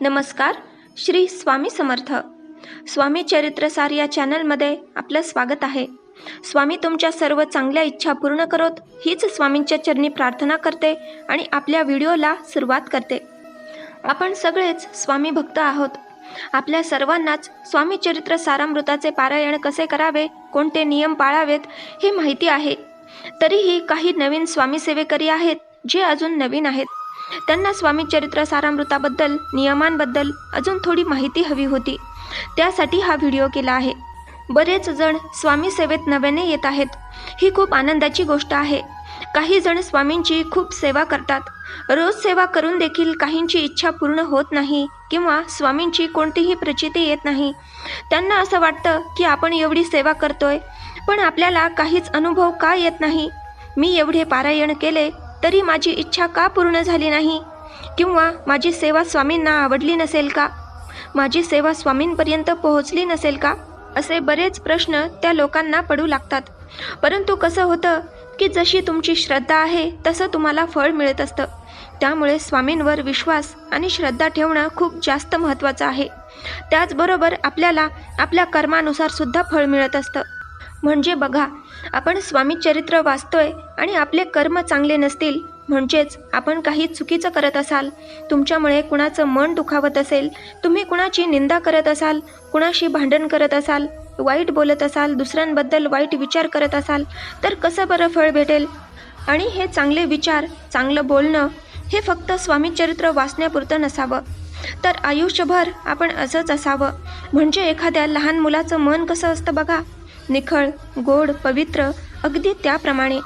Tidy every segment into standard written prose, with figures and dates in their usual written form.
नमस्कार. श्री स्वामी समर्थ. स्वामी चरित्रसार या चॅनलमध्ये आपलं स्वागत आहे. स्वामी तुमच्या सर्व चांगल्या इच्छा पूर्ण करोत हीच स्वामींच्या चरणी प्रार्थना करते आणि आपल्या व्हिडिओला सुरुवात करते. आपण सगळेच स्वामी भक्त आहोत. आपल्या सर्वांनाच स्वामी चरित्र सारामृताचे पारायण कसे करावे, कोणते नियम पाळावेत हे माहिती आहे. तरीही काही नवीन स्वामी सेवेकरी आहेत जे अजून नवीन आहेत. त्यांना स्वामी चरित्र सारामृताबद्दल, नियमांबद्दल अजून थोडी माहिती हवी होती. त्यासाठी हा व्हिडिओ केला आहे. बरेच जण स्वामी सेवेत नव्याने येत आहेत. ही खूप आनंदाची गोष्ट आहे. काही जण स्वामींची खूप सेवा करतात. रोज सेवा करून देखील काहींची इच्छा पूर्ण होत नाही किंवा स्वामींची कोणतीही प्रचिती येत नाही. त्यांना असं वाटतं की आपण एवढी सेवा करतोय पण आपल्याला काहीच अनुभव का येत नाही. मी एवढे पारायण केले तरी माझी इच्छा का पूर्ण झाली नाही, किंवा माझी सेवा स्वामींना आवडली नसेल का, माझी सेवा स्वामींपर्यंत पोहोचली नसेल का, असे बरेच प्रश्न त्या लोकांना पडू लागतात. परंतु कसं होतं की जशी तुमची श्रद्धा आहे तसं तुम्हाला फळ मिळत असतं. त्यामुळे स्वामींवर विश्वास आणि श्रद्धा ठेवणं खूप जास्त महत्त्वाचं आहे. त्याचबरोबर आपल्याला आपल्या कर्मानुसार सुद्धा फळ मिळत असतं. म्हणजे बघा, आपण स्वामी चरित्र वाचतोय आणि आपले कर्म चांगले नसतील, म्हणजेच आपण काही चुकीचं करत असाल, तुमच्यामुळे कुणाचं मन दुखावत असेल, तुम्ही कुणाची निंदा करत असाल, कुणाशी भांडण करत असाल, वाईट बोलत असाल, दुसऱ्यांबद्दल वाईट विचार करत असाल, तर कसं बरं फळ भेटेल. आणि हे चांगले विचार, चांगलं बोलणं हे फक्त स्वामी चरित्र वाचण्यापुरतं नसावं, तर आयुष्यभर आपण असंच असावं. म्हणजे एखाद्या लहान मुलाचं मन कसं असतं बघा, निखळ, गोड, पवित्र, अगदी त्याप्रमाणे.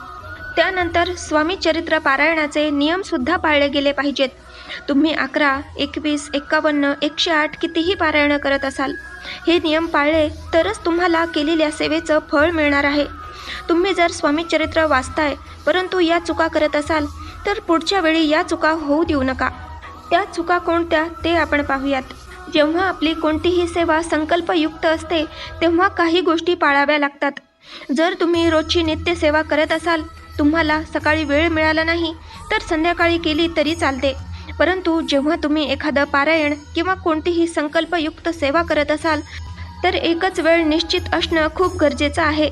त्यानंतर स्वामी चरित्र पारायणाचे नियमसुद्धा पाळले गेले पाहिजेत. तुम्ही 11, 21, 51, 108 कितीही पारायण करत असाल, हे नियम पाळले तरच तुम्हाला केलेल्या सेवेचं फळ मिळणार आहे. तुम्ही जर स्वामी चरित्र वाचताय परंतु या चुका करत असाल तर पुढच्या वेळी या चुका होऊ देऊ नका. त्या चुका कोणत्या ते आपण पाहूयात. जेव्हा आपली कोणतीही सेवा संकल्पयुक्त असते तेव्हा काही गोष्टी पाळाव्या लागतात. जर तुम्ही रोजची नित्य सेवा करत असाल, तुम्हाला सकाळी वेळ मिळाला नाही तर संध्याकाळी केली तरी चालते. परंतु जेव्हा तुम्ही एखादं पारायण किंवा कोणतीही संकल्पयुक्त सेवा करत असाल तर एकच वेळ निश्चित असणं खूप गरजेचं आहे.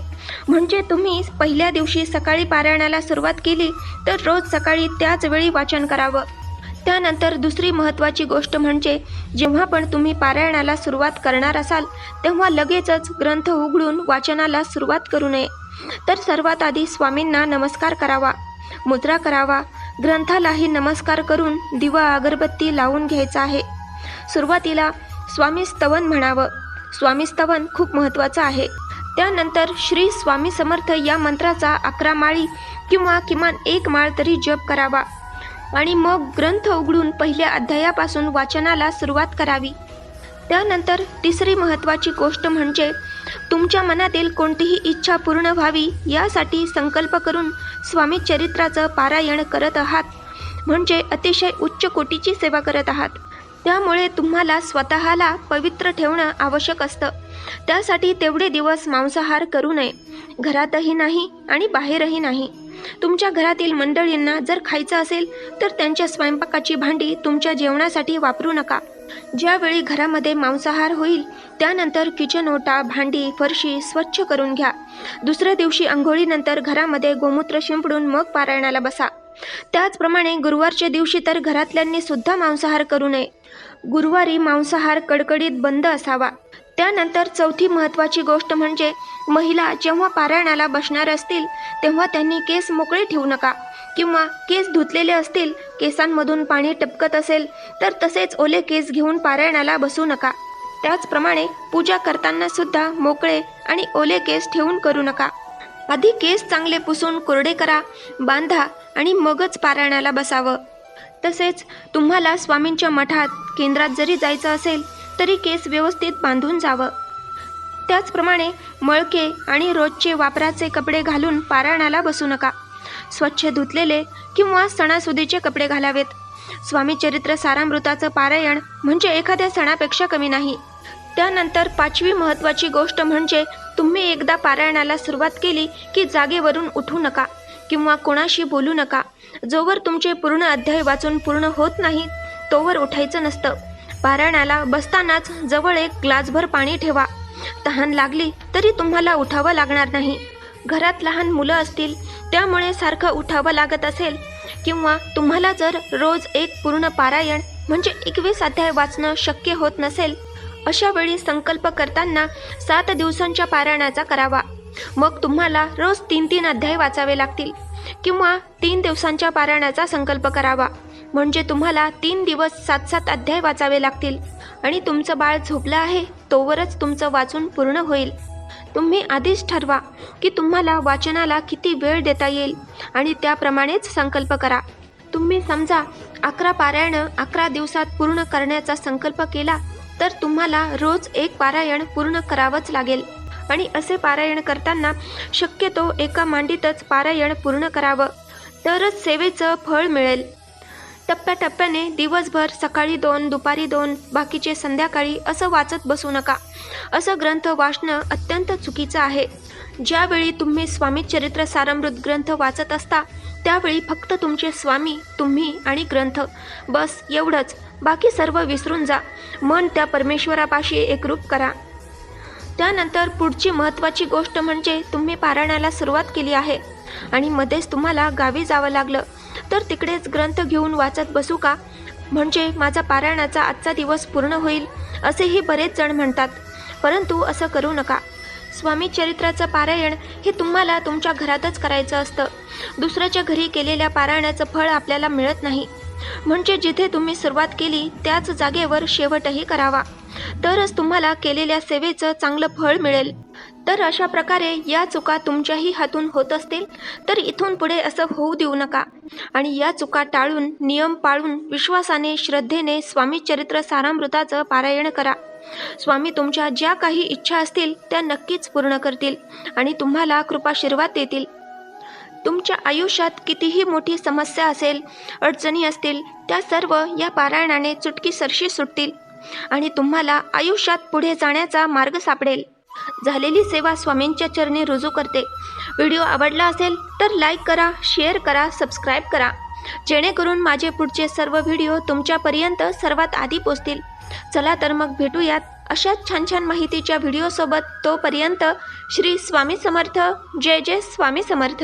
म्हणजे तुम्ही पहिल्या दिवशी सकाळी पारायणाला सुरुवात केली तर रोज सकाळी त्याच वेळी वाचन करावं. त्यानंतर दुसरी महत्त्वाची गोष्ट म्हणजे जेव्हा पण तुम्ही पारायणाला सुरुवात करणार असाल तेव्हा लगेचच ग्रंथ उघडून वाचनाला सुरुवात करू नये. तर सर्वात आधी स्वामींना नमस्कार करावा, मुद्रा करावा, ग्रंथालाही नमस्कार करून दिवा अगरबत्ती लावून घ्यायचा आहे. सुरुवातीला स्वामी स्तवन म्हणावं. स्वामी स्तवन खूप महत्त्वाचं आहे. त्यानंतर श्री स्वामी समर्थ या मंत्राचा 11 माळी किंवा किमान 1 माळ तरी जप करावा आणि मग ग्रंथ उघडून पहिल्या अध्यायापासून वाचनाला सुरुवात करावी. त्यानंतर तिसरी महत्त्वाची गोष्ट म्हणजे तुमच्या मनातील कोणतीही इच्छा पूर्ण व्हावी यासाठी संकल्प करून स्वामी चरित्राचं पारायण करत आहात, म्हणजे अतिशय उच्च कोटीची सेवा करत आहात. त्यामुळे तुम्हाला स्वतःला पवित्र ठेवणं आवश्यक असतं. त्यासाठी तेवढे दिवस मांसाहार करू नये, घरातही नाही आणि बाहेरही नाही. तुमच्या घरातील मंडळींना जर खायचं असेल तर त्यांच्या स्वयंपाकाची भांडी तुमच्या जेवणासाठी वापरू नका. ज्यावेळी घरामध्ये मांसाहार होईल त्यानंतर किचन ओटा, भांडी, फरशी स्वच्छ करून घ्या. दुसऱ्या दिवशी अंघोळीनंतर घरामध्ये गोमूत्र शिंपडून मग पारायणाला बसा. त्याचप्रमाणे गुरुवारच्या दिवशी तर घरातल्यांनी सुद्धा मांसाहार करू नये. गुरुवारी मांसाहार कडकडीत बंद असावा. त्यानंतर चौथी महत्त्वाची गोष्ट म्हणजे महिला जेव्हा पारायणाला बसणार असतील तेव्हा त्यांनी केस मोकळे ठेवू नका, किंवा केस धुतलेले असतील, केसांमधून पाणी टपकत असेल तर तसेच ओले केस घेऊन पारायणाला बसू नका. त्याचप्रमाणे पूजा करताना सुद्धा मोकळे आणि ओले केस ठेवून करू नका. आधी केस चांगले पुसून कोरडे करा, बांधा आणि मगच पारायणाला बसावं. तसेच तुम्हाला स्वामींच्या मठात, केंद्रात जरी जायचं असेल तरी केस व्यवस्थित बांधून जावं. त्याचप्रमाणे मळके आणि रोजचे वापराचे कपडे घालून पारायणाला बसू नका. स्वच्छ धुतलेले किंवा सणासुदीचे कपडे घालावेत. स्वामी चरित्र सारामृताचं पारायण म्हणजे एखाद्या सणापेक्षा कमी नाही. त्यानंतर 5वी महत्त्वाची गोष्ट म्हणजे तुम्ही एकदा पारायणाला सुरुवात केली की जागेवरून उठू नका किंवा कोणाशी बोलू नका. जोवर तुमचे पूर्ण अध्याय वाचून पूर्ण होत नाही तोवर उठायचं नसतं. पारायणाला बसतानाच जवळ एक ग्लासभर पाणी ठेवा. तहान लागली तरी तुम्हाला उठावं लागणार नाही. घरात लहान मुलं असतील त्यामुळे सारखं उठावं लागत असेल, किंवा तुम्हाला जर रोज एक पूर्ण पारायण म्हणजे 21 अध्याय वाचणं शक्य होत नसेल, अशा वेळी संकल्प करताना 7 दिवसांच्या पारायणाचा करावा. मग तुम्हाला रोज 3-3 अध्याय वाचावे लागतील, किंवा 3 दिवसांच्या पारायणाचा संकल्प करावा म्हणजे तुम्हाला 3 दिवस 7-7 अध्याय वाचावे लागतील. आणि तुमचं बाळ झोपलं आहे तोवरच तुमचं वाचून पूर्ण होईल. तुम्ही आधीच ठरवा की तुम्हाला वाचनाला किती वेळ देता येईल आणि त्याप्रमाणेच संकल्प करा. तुम्ही समजा 11 पारायणं 11 दिवसात पूर्ण करण्याचा संकल्प केला तर तुम्हाला रोज एक पारायण पूर्ण करावंच लागेल. आणि असे पारायण करताना शक्यतो एका मांडीतच पारायण पूर्ण करावं, तरच सेवेचं फळ मिळेल. टप्प्याटप्प्याने दिवसभर सकाळी 2, दुपारी 2, बाकीचे संध्याकाळी असं वाचत बसू नका. असं ग्रंथ वाचणं अत्यंत चुकीचं आहे. ज्यावेळी तुम्ही स्वामी चरित्र सारामृत ग्रंथ वाचत असता त्यावेळी फक्त तुमचे स्वामी, तुम्ही आणि ग्रंथ, बस एवढंच. बाकी सर्व विसरून जा. मन त्या परमेश्वरापाशी एकरूप करा. त्यानंतर पुढची महत्त्वाची गोष्ट म्हणजे तुम्ही पारायणाला सुरुवात केली आहे आणि मध्येच तुम्हाला गावी जावं लागलं तर तिकडेच ग्रंथ घेऊन वाचत बसू का, म्हणजे माझा पारायणाचा आजचा दिवस पूर्ण होईल असेही बरेच जण म्हणतात. परंतु असं करू नका. स्वामी चरित्राचं पारायण हे तुम्हाला तुमच्या घरातच करायचं असतं. दुसऱ्याच्या घरी केलेल्या पारायणाचं फळ आपल्याला मिळत नाही. म्हणजे जिथे तुम्ही सुरुवात केली त्याच जागेवर शेवटही करावा, तरच तुम्हाला केलेल्या सेवेचं चांगलं फळ मिळेल. तर अशा प्रकारे या चुका तुमच्याही हातून होत असतील तर इथून पुढे असं होऊ देऊ नका आणि या चुका टाळून, नियम पाळून, विश्वासाने, श्रद्धेने स्वामी चरित्र सारामृताचं पारायण करा. स्वामी तुमच्या ज्या काही इच्छा असतील त्या नक्कीच पूर्ण करतील आणि तुम्हाला कृपाशीर्वाद देतील. तुमच्या आयुष्यात कितीही मोठी समस्या असेल, अडचणी असतील, त्या सर्व या पारायणाने चुटकीसरशी सुटतील आणि तुम्हाला आयुष्यात पुढे जाण्याचा मार्ग सापडेल. झालेली सेवा स्वामींच्या चरणी रुजू करते. व्हिडिओ आवडला असेल तर लाईक करा, शेअर करा, सबस्क्राईब करा, जेणेकरून माझे पुढचे सर्व व्हिडिओ तुमच्यापर्यंत सर्वात आधी पोचतील. चला तर मग भेटूयात अशाच छान छान माहितीच्या व्हिडिओसोबत. तोपर्यंत श्री स्वामी समर्थ. जय जय स्वामी समर्थ.